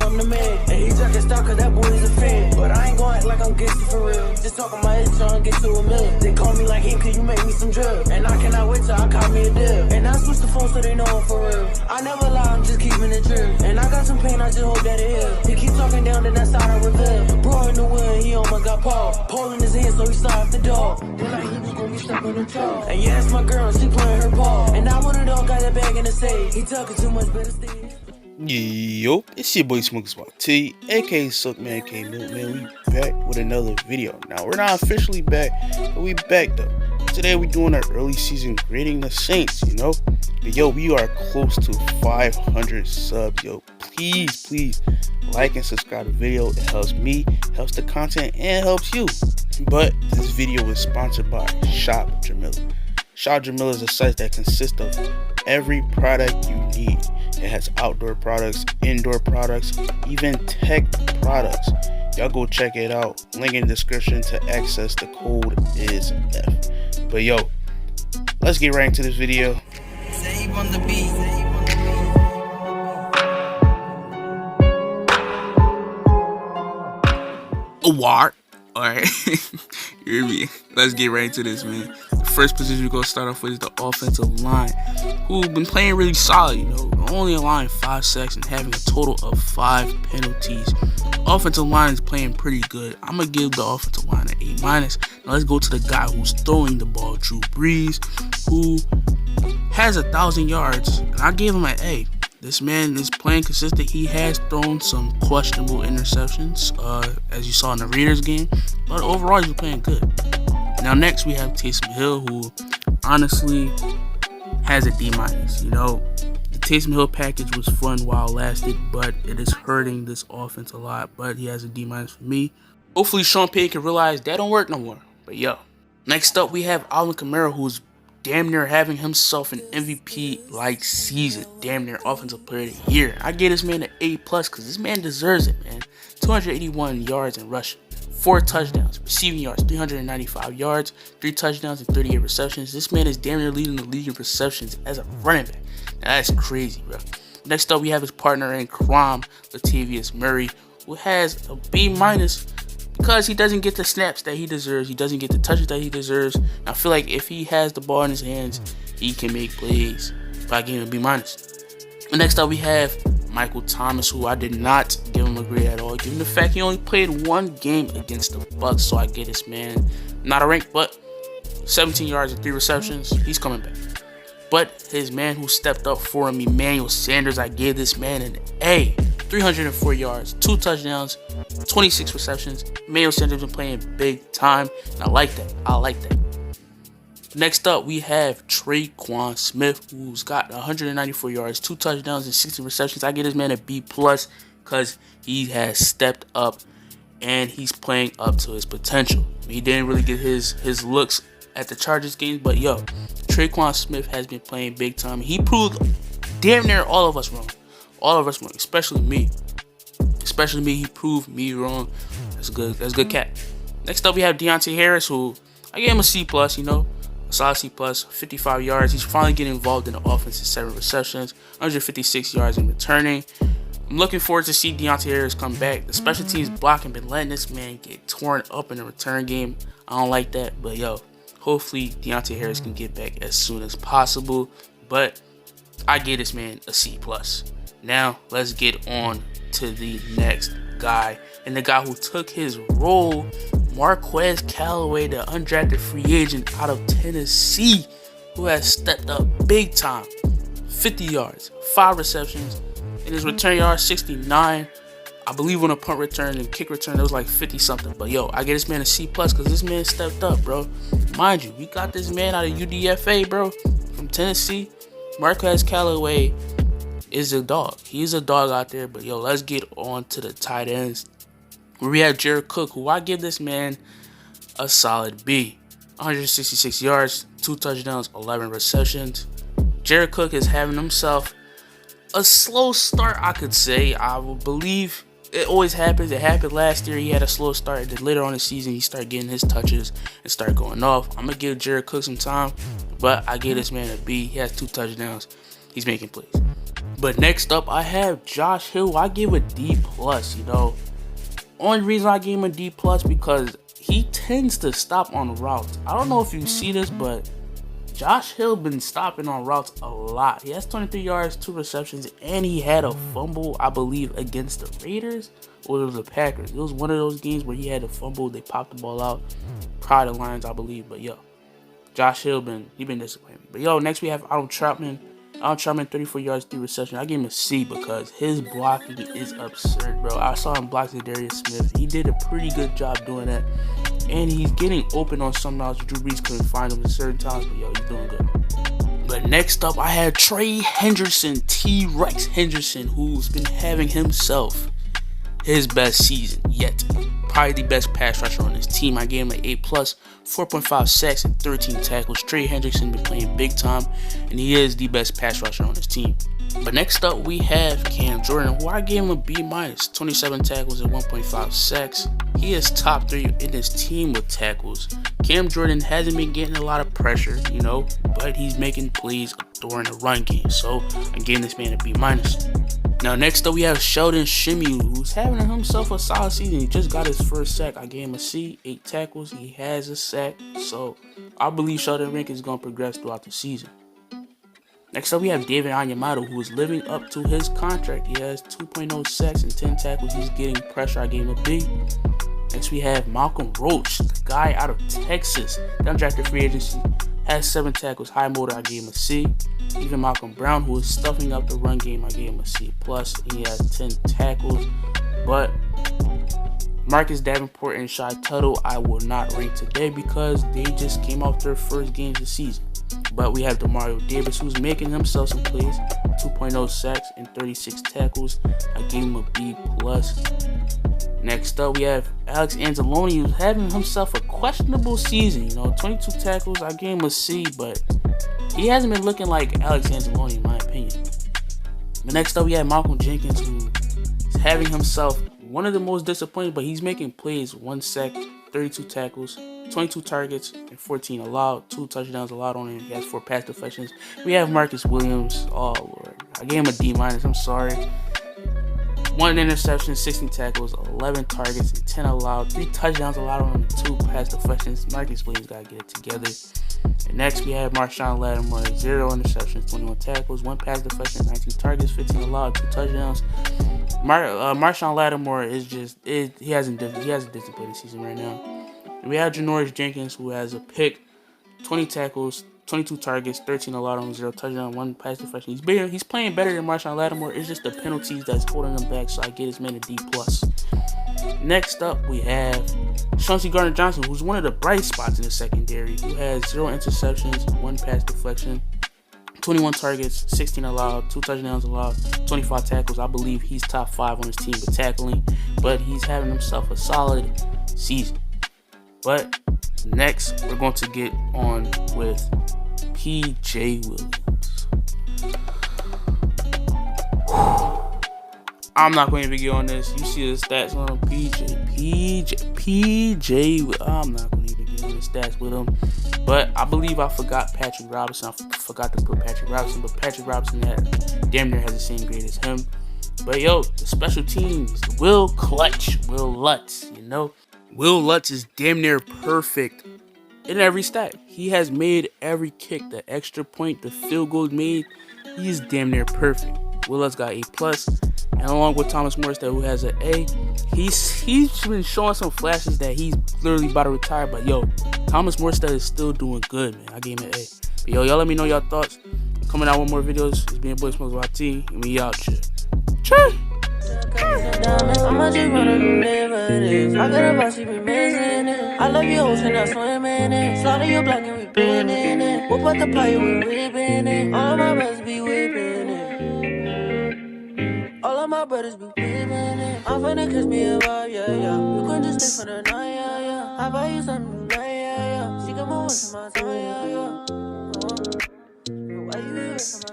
I'm the man. And he talking stock cause that boy is a fan. But I ain't gon' act like I'm gangster for real. Just talking my head trying to get to $1 million. They call me like him cause you make me some drill. And I cannot wait till I call me a deal. And I switch the phone so they know I'm for real. I never lie, I'm just keeping it true. And I got some pain, I just hope that it heals. He keep talking down, then that side I reveal. Bro in the wind, he almost got Paul. Pole in his hand, so he stopped the dog. Then like he was gonna be stuck on the top. And yeah, that's my girl, she playing her ball. And I want it all, got that bag in the safe. He talking too much, better stay. Yo, it's your boy Smoking Spot T, aka Suckman, aka Milkman. We back with another video. Now we're not officially back, but we back though. Today we doing our early season grading the Saints, you know. But yo, we are close to 500 subs. Yo, please like and subscribe to the video. It helps me, helps the content, and helps you. But this video is sponsored by Shop Jamila. Shop Jamila is a site that consists of every product you need. It has outdoor products, indoor products, even tech products. Y'all go check it out. Link in the description to access. The code is F. But yo, let's get right into this video. Save on the beat. What? Alright, you hear me? Let's get right into this, man. The first position we're going to start off with is the offensive line, who've been playing really solid, you know, only allowing 5 sacks and having a total of 5 penalties. Offensive line is playing pretty good. I'm going to give the offensive line an A-. Now let's go to the guy who's throwing the ball, Drew Brees, who has 1,000 yards, and I gave him an A. This man is playing consistent. He has thrown some questionable interceptions, as you saw in the Raiders game, but overall he's playing good. Now next we have Taysom Hill, who honestly has a D-. You know, the Taysom Hill package was fun while it lasted, but it is hurting this offense a lot. But he has a D- for me. Hopefully Sean Payton can realize that don't work no more. But yo, next up we have Alvin Kamara, who's damn near having himself an MVP-like season. Damn near offensive player of the year. I gave this man an A+ because this man deserves it, man. 281 yards in rushing, 4 touchdowns, receiving yards, 395 yards, 3 touchdowns, and 38 receptions. This man is damn near leading the league in receptions as a running back. Now that's crazy, bro. Next up, we have his partner in crime, Latavius Murray, who has a B- because he doesn't get the snaps that he deserves. He doesn't get the touches that he deserves. And I feel like if he has the ball in his hands, he can make plays. But I give him a B-. Next up, we have Michael Thomas, who I did not give him a grade at all, given the fact he only played 1 game against the Bucks. So I get this man not a rank, but 17 yards and 3 receptions. He's coming back. But his man who stepped up for him, Emmanuel Sanders, I gave this man an A. 304 yards, 2 touchdowns, 26 receptions. Emmanuel Sanders been playing big time, and I like that. Next up, we have Traquan Smith, who's got 194 yards, 2 touchdowns, and 60 receptions. I give this man a B+ because he has stepped up and he's playing up to his potential. He didn't really get his looks at the Chargers game, but yo, Traquan Smith has been playing big time. He proved damn near all of us wrong. Especially me. He proved me wrong. That's good cat. Next up, we have Deontay Harris, who I gave him a C+, you know, a solid C+, 55 yards. He's finally getting involved in the offense in 7 receptions, 156 yards in returning. I'm looking forward to see Deontay Harris come back. The special teams blocking been letting this man get torn up in the return game. I don't like that, but yo, hopefully Deontay Harris can get back as soon as possible. But I gave this man a C+. Now, let's get on to the next guy. And the guy who took his role, Marquez Callaway, the undrafted free agent out of Tennessee, who has stepped up big time. 50 yards, 5 receptions, and his return yards 69. I believe on a punt return and kick return, it was like 50-something. But yo, I give this man a C+ because this man stepped up, bro. Mind you, we got this man out of UDFA, bro, from Tennessee. Marquez Callaway is a dog. He's a dog out there. But yo, let's get on to the tight ends, where we have Jared Cook, who I give this man a solid B. 166 yards, 2 touchdowns, 11 receptions. Jared Cook is having himself a slow start, I could say. I will believe it always happens. It happened last year. He had a slow start, and then later on in the season, he started getting his touches and started going off. I'm going to give Jared Cook some time, but I give this man a B. He has 2 touchdowns. He's making plays. But next up, I have Josh Hill. I gave a D+, you know. Only reason I gave him a D+ because he tends to stop on routes. I don't know if you see this, but Josh Hill been stopping on routes a lot. He has 23 yards, 2 receptions, and he had a fumble, I believe, against the Raiders or it was the Packers. It was one of those games where he had a fumble. They popped the ball out. Prior to Lions, I believe. But yo, Josh Hill been disappointing. But yo, next we have Arnold Troutman. Arnold Troutman, 34 yards, 3 receptions. I gave him a C because his blocking is absurd, bro. I saw him block Darius Smith. He did a pretty good job doing that. And he's getting open on some routes. Drew Brees couldn't find him at certain times, but yo, he's doing good. But next up, I had Trey Henderson, T-Rex Henderson, who's been having himself his best season yet. Probably the best pass rusher on his team. I gave him an A+, 4.5 sacks and 13 tackles. Trey Hendrickson been playing big time, and he is the best pass rusher on his team. But next up, we have Cam Jordan, who I gave him a B-, 27 tackles and 1.5 sacks. He is top 3 in his team with tackles. Cam Jordan hasn't been getting a lot of pressure, you know, but he's making plays during the run game. So I gave this man a B-. Now, next up, we have Sheldon Shimiu, who's having himself a solid season. He just got his first sack. I gave him a C, 8 tackles. He has a sack. So, I believe Sheldon Rankin is going to progress throughout the season. Next up, we have David Onyemata, who is living up to his contract. He has 2.0 sacks and 10 tackles. He's getting pressure. I gave him a B. Next, we have Malcolm Roach, the guy out of Texas, undrafted free agency. Has 7 tackles. Heimoo, I gave him a C. Even Malcolm Brown, who is stuffing up the run game, I gave him a C+. He has 10 tackles. But Marcus Davenport and Shy Tuttle, I will not rank today because they just came off their first games of the season. But we have Demario Davis, who's making himself some plays. 2.0 sacks and 36 tackles. I gave him a B+. Next up, we have Alex Anzalone, who's having himself a questionable season. You know, 22 tackles. I gave him a C, but he hasn't been looking like Alex Anzalone, in my opinion. But next up, we have Malcolm Jenkins, who is having himself one of the most disappointing, but he's making plays. 1 sack, 32 tackles, 22 targets, and 14 allowed. 2 touchdowns allowed on him. He has 4 pass deflections. We have Marcus Williams. Oh, Lord. I gave him a D-. I'm sorry. 1 interception, 16 tackles, 11 targets, and 10 allowed. 3 touchdowns allowed on him, 2 pass deflections. Marcus Williams got to get it together. And next, we have Marshawn Lattimore, 0 interceptions, 21 tackles, 1 pass deflection, 19 targets, 15 allowed, 2 touchdowns. Marshawn Lattimore is he hasn't disappointed season right now. And we have Janoris Jenkins, who has a pick, 20 tackles, 22 targets, 13 allowed on 0 touchdown, 1 pass deflection. He's playing better than Marshawn Lattimore. It's just the penalties that's holding him back, so I get his man a D+. Next up, we have Chauncey Gardner-Johnson, who's one of the bright spots in the secondary, who has 0 interceptions, 1 pass deflection, 21 targets, 16 allowed, 2 touchdowns allowed, 25 tackles. I believe he's top 5 on his team with tackling, but he's having himself a solid season. But next, we're going to get on with P.J. Williams. I'm not going to even get on this. You see the stats on him. P.J. I'm not going to even get on the stats with him. But I believe I forgot Patrick Robinson. I forgot to put Patrick Robinson. But Patrick Robinson damn near has the same grade as him. But yo, the special teams, Will Lutz, you know. Will Lutz is damn near perfect in every stat. He has made every kick, the extra point, the field goal made. He's damn near perfect. Will Lutz got A+, and along with Thomas Morstead, who has an A, he's been showing some flashes that he's literally about to retire. But yo, Thomas Morstead is still doing good, man. I gave him an A. But yo, y'all let me know your thoughts. Coming out with more videos. It's being Boy Smokes YT, and we out here. Cheers. I'ma just wanna live it. I got a boss, she be missing it. I love you, ocean, I swim in it. Slaughter you black and we been in it. Whoop out the play, we whipping it. All of my brothers be whipping it. All of my brothers be whipping it. I'm finna kiss me a vibe, yeah, yeah. You can just stay for the night, yeah, yeah. I buy you something tonight, yeah, yeah. She got my voice in my song, yeah, yeah. Why you be wasting my